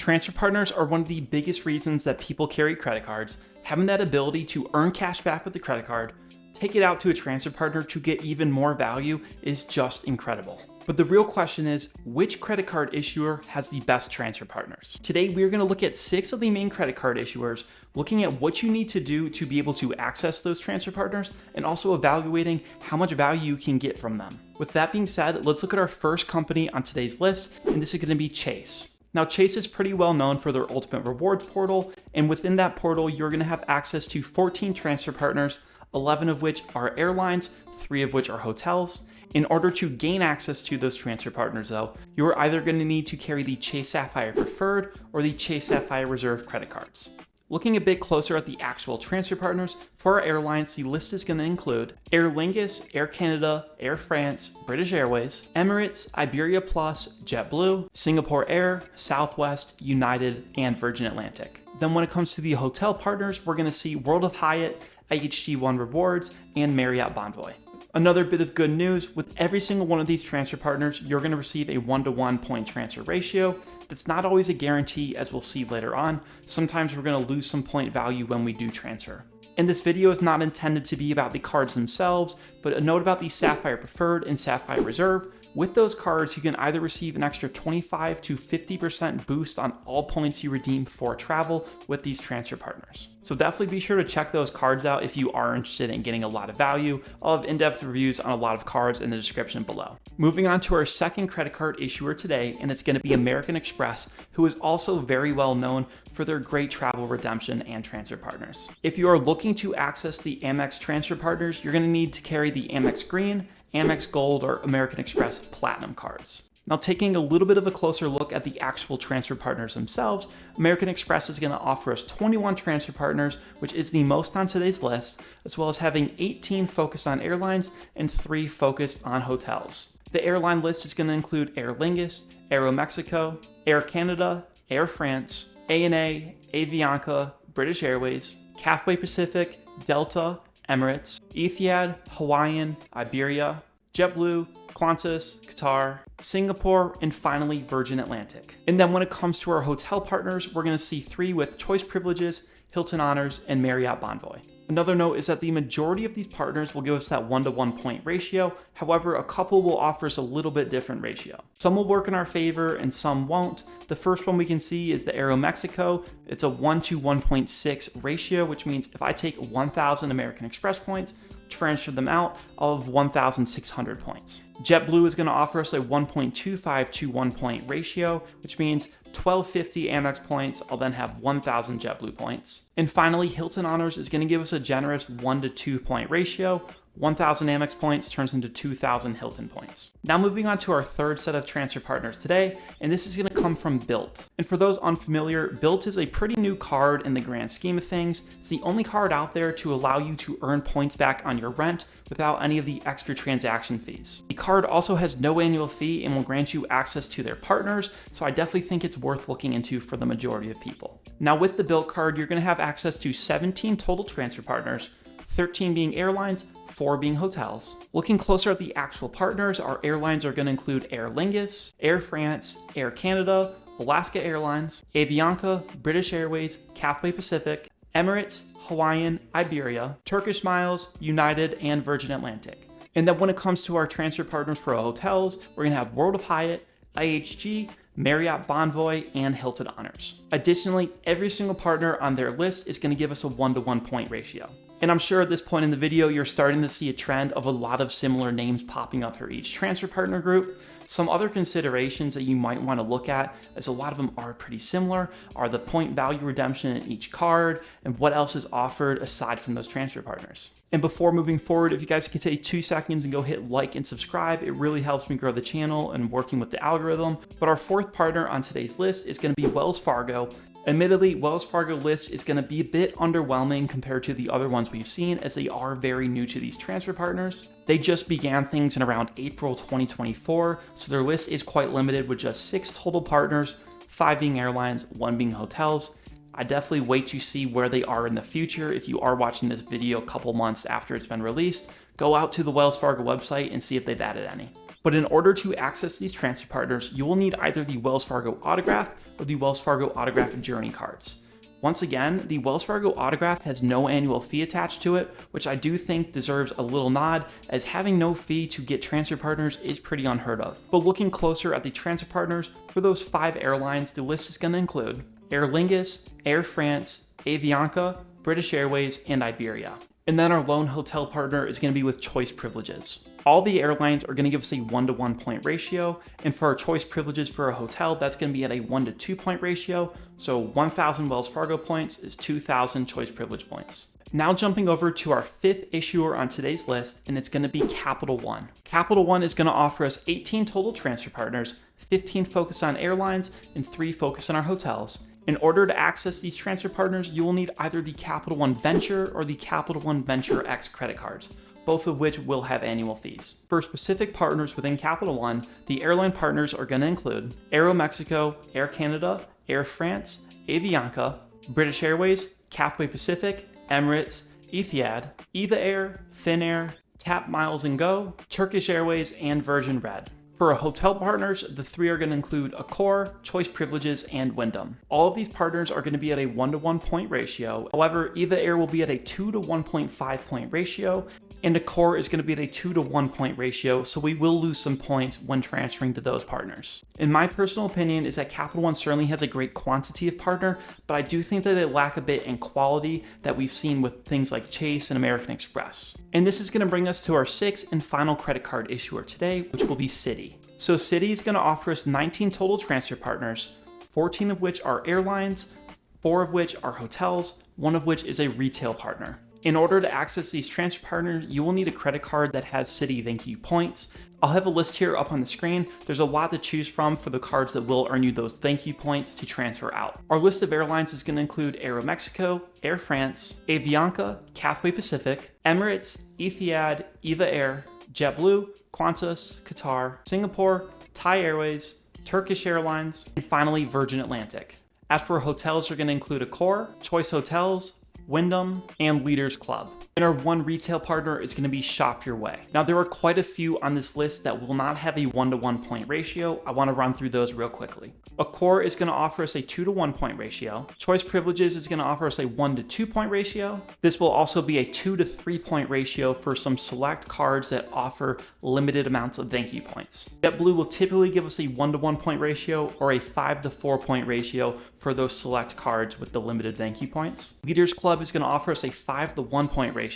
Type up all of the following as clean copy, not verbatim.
Transfer partners are one of the biggest reasons that people carry credit cards. Having that ability to earn cash back with the credit card, take it out to a transfer partner to get even more value is just incredible. But the real question is, which credit card issuer has the best transfer partners? Today, we're going to look at 6 of the main credit card issuers, looking at what you need to do to be able to access those transfer partners, and also evaluating how much value you can get from them. With that being said, let's look at our first company on today's list, and this is going to be Chase. Now, Chase is pretty well known for their Ultimate Rewards portal, and within that portal, you're going to have access to 14 transfer partners, 11 of which are airlines, 3 of which are hotels. In order to gain access to those transfer partners though, you are either going to need to carry the Chase Sapphire Preferred or the Chase Sapphire Reserve credit cards. Looking a bit closer at the actual transfer partners, for our airlines, the list is going to include Aer Lingus, Air Canada, Air France, British Airways, Emirates, Iberia Plus, JetBlue, Singapore Air, Southwest, United, and Virgin Atlantic. Then when it comes to the hotel partners, we're going to see World of Hyatt, IHG One Rewards, and Marriott Bonvoy. Another bit of good news, with every single one of these transfer partners, you're going to receive a 1-to-1 point transfer ratio. That's not always a guarantee, as we'll see later on. Sometimes we're going to lose some point value when we do transfer. And this video is not intended to be about the cards themselves, but a note about the Sapphire Preferred and Sapphire Reserve. With those cards, you can either receive an extra 25 to 50% boost on all points you redeem for travel with these transfer partners. So definitely be sure to check those cards out if you are interested in getting a lot of value. I'll have in-depth reviews on a lot of cards in the description below. Moving on to our second credit card issuer today, and it's going to be American Express, who is also very well known for their great travel redemption and transfer partners. If you are looking to access the Amex transfer partners, you're going to need to carry the Amex Green, Amex Gold, or American Express Platinum cards. Now, taking a little bit of a closer look at the actual transfer partners themselves, American Express is going to offer us 21 transfer partners, which is the most on today's list, as well as having 18 focused on airlines and 3 focused on hotels. The airline list is going to include Aer Lingus, Aeromexico, Air Canada, Air France, ANA, Avianca, British Airways, Cathay Pacific, Delta, Emirates, Etihad, Hawaiian, Iberia, JetBlue, Qantas, Qatar, Singapore, and finally Virgin Atlantic. And then when it comes to our hotel partners, we're going to see 3 with choice privileges, Hilton Honors, and Marriott Bonvoy. Another note is that the majority of these partners will give us that 1-to-1 point ratio. However, a couple will offer us a little bit different ratio. Some will work in our favor and some won't. The first one we can see is the Aeromexico. It's a 1 to 1.6 ratio, which means if I take 1,000 American Express points, transfer them out, I'll have 1,600 points. JetBlue is going to offer us a 1.25 to 1 point ratio, which means 1,250 Amex points, I'll then have 1,000 JetBlue points. And finally, Hilton Honors is going to give us a generous 1 to 2 point ratio. 1,000 Amex points turns into 2,000 Hilton points. Now moving on to our third set of transfer partners today, and this is going to come from Bilt. And for those unfamiliar, Bilt is a pretty new card in the grand scheme of things. It's the only card out there to allow you to earn points back on your rent without any of the extra transaction fees. The card also has no annual fee and will grant you access to their partners, so I definitely think it's worth looking into for the majority of people. Now with the Bilt card, you're going to have access to 17 total transfer partners, 13 being airlines, 4 being hotels. Looking closer at the actual partners, our airlines are going to include Aer Lingus, Air France, Air Canada, Alaska Airlines, Avianca, British Airways, Cathay Pacific, Emirates, Hawaiian, Iberia, Turkish Miles, United, and Virgin Atlantic. And then when it comes to our transfer partners for our hotels, we're going to have World of Hyatt, IHG, Marriott Bonvoy, and Hilton Honors. Additionally, every single partner on their list is going to give us a 1-to-1 point ratio. And I'm sure at this point in the video, you're starting to see a trend of a lot of similar names popping up for each transfer partner group. Some other considerations that you might want to look at, as a lot of them are pretty similar, are the point value redemption in each card and what else is offered aside from those transfer partners. And before moving forward, if you guys could take 2 seconds and go hit like and subscribe, it really helps me grow the channel and working with the algorithm. But our fourth partner on today's list is going to be Wells Fargo. Admittedly, Wells Fargo list is going to be a bit underwhelming compared to the other ones we've seen, as they are very new to these transfer partners. They just began things in around April 2024, so their list is quite limited with just 6 total partners, 5 being airlines, 1 being hotels. I definitely wait to see where they are in the future. If you are watching this video a couple months after it's been released, go out to the Wells Fargo website and see if they've added any. But in order to access these transfer partners, you will need either the Wells Fargo Autograph or the Wells Fargo Autograph Journey cards. Once again, the Wells Fargo Autograph has no annual fee attached to it, which I do think deserves a little nod, as having no fee to get transfer partners is pretty unheard of. But looking closer at the transfer partners, for those 5 airlines, the list is going to include Aer Lingus, Air France, Avianca, British Airways, and Iberia. And then our lone hotel partner is going to be with Choice Privileges. All the airlines are going to give us a 1-to-1 point ratio, and for our choice privileges for a hotel, that's going to be at a 1-to-2 point ratio, so 1,000 Wells Fargo points is 2,000 choice privilege points. Now jumping over to our 5th issuer on today's list, and it's going to be Capital One. Capital One is going to offer us 18 total transfer partners, 15 focus on airlines, and 3 focus on our hotels. In order to access these transfer partners, you will need either the Capital One Venture or the Capital One Venture X credit cards, both of which will have annual fees. For specific partners within Capital One, the airline partners are going to include Aeromexico, Air Canada, Air France, Avianca, British Airways, Cathay Pacific, Emirates, Etihad, Eva Air, Finnair, TAP Miles & Go, Turkish Airways, and Virgin Red. For our hotel partners, the 3 are going to include Accor, Choice Privileges, and Wyndham. All of these partners are going to be at a 1-to-1 point ratio. However, Eva Air will be at a 2-to-1.5 point ratio, and Accor is going to be at a 2-to-1 point ratio, so we will lose some points when transferring to those partners. In my personal opinion is that Capital One certainly has a great quantity of partner, but I do think that they lack a bit in quality that we've seen with things like Chase and American Express. And this is going to bring us to our 6th and final credit card issuer today, which will be Citi. So Citi is going to offer us 19 total transfer partners, 14 of which are airlines, 4 of which are hotels, 1 of which is a retail partner. In order to access these transfer partners, you will need a credit card that has Citi Thank You points. I'll have a list here up on the screen. There's a lot to choose from for the cards that will earn you those thank you points to transfer out. Our list of airlines is going to include Aeromexico, Air France, Avianca, Cathay Pacific, Emirates, Etihad, Eva Air, JetBlue, Qantas, Qatar, Singapore, Thai Airways, Turkish Airlines, and finally Virgin Atlantic. As for hotels, are going to include Accor, Choice Hotels, Wyndham, and Leaders Club. And our 1 retail partner is going to be Shop Your Way. Now, there are quite a few on this list that will not have a 1-to-1 point ratio. I want to run through those real quickly. Accor is going to offer us a 2-to-1 point ratio. Choice Privileges is going to offer us a 1-to-2 point ratio. This will also be a 2-to-3 point ratio for some select cards that offer limited amounts of thank you points. JetBlue will typically give us a 1-to-1 point ratio or a 5-to-4 point ratio for those select cards with the limited thank you points. Leaders Club is going to offer us a 5-to-1 point ratio.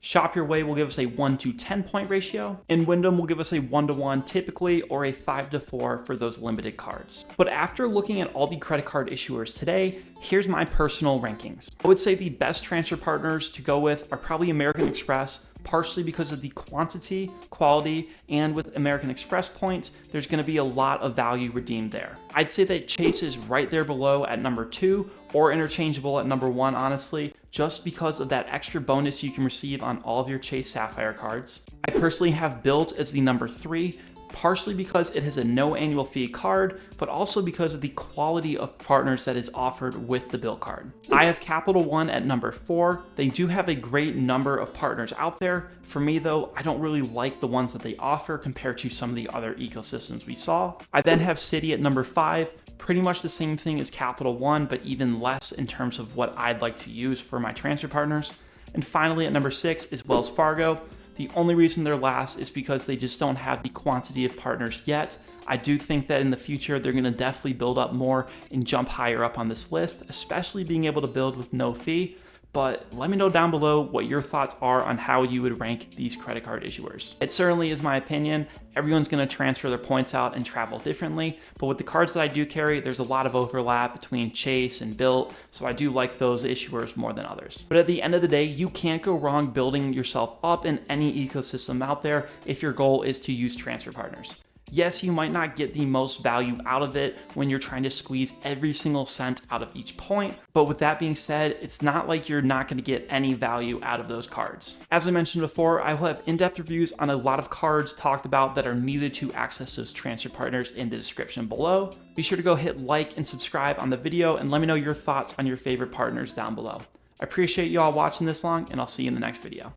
Shop Your Way will give us a 1-to-10 point ratio, and Wyndham will give us a 1-to-1 typically or a 5-to-4 for those limited cards. But after looking at all the credit card issuers today, here's my personal rankings. I would say the best transfer partners to go with are probably American Express, partially because of the quantity, quality, and with American Express points, there's going to be a lot of value redeemed there. I'd say that Chase is right there below at number 2 or interchangeable at number 1, honestly, just because of that extra bonus you can receive on all of your Chase Sapphire cards. I personally have Bilt as the number 3, partially because it has a no annual fee card, but also because of the quality of partners that is offered with the Bilt card. I have Capital One at number 4. They do have a great number of partners out there. For me though, I don't really like the ones that they offer compared to some of the other ecosystems we saw. I then have Citi at number 5. Pretty much the same thing as Capital One, but even less in terms of what I'd like to use for my transfer partners. And finally at number 6 is Wells Fargo. The only reason they're last is because they just don't have the quantity of partners yet. I do think that in the future, they're going to definitely build up more and jump higher up on this list, especially being able to build with no fee. But let me know down below what your thoughts are on how you would rank these credit card issuers. It certainly is my opinion. Everyone's going to transfer their points out and travel differently, but with the cards that I do carry, there's a lot of overlap between Chase and Bilt, so I do like those issuers more than others. But at the end of the day, you can't go wrong building yourself up in any ecosystem out there if your goal is to use transfer partners. Yes, you might not get the most value out of it when you're trying to squeeze every single cent out of each point, but with that being said, it's not like you're not going to get any value out of those cards. As I mentioned before, I will have in-depth reviews on a lot of cards talked about that are needed to access those transfer partners in the description below. Be sure to go hit like and subscribe on the video and let me know your thoughts on your favorite partners down below. I appreciate you all watching this long, and I'll see you in the next video.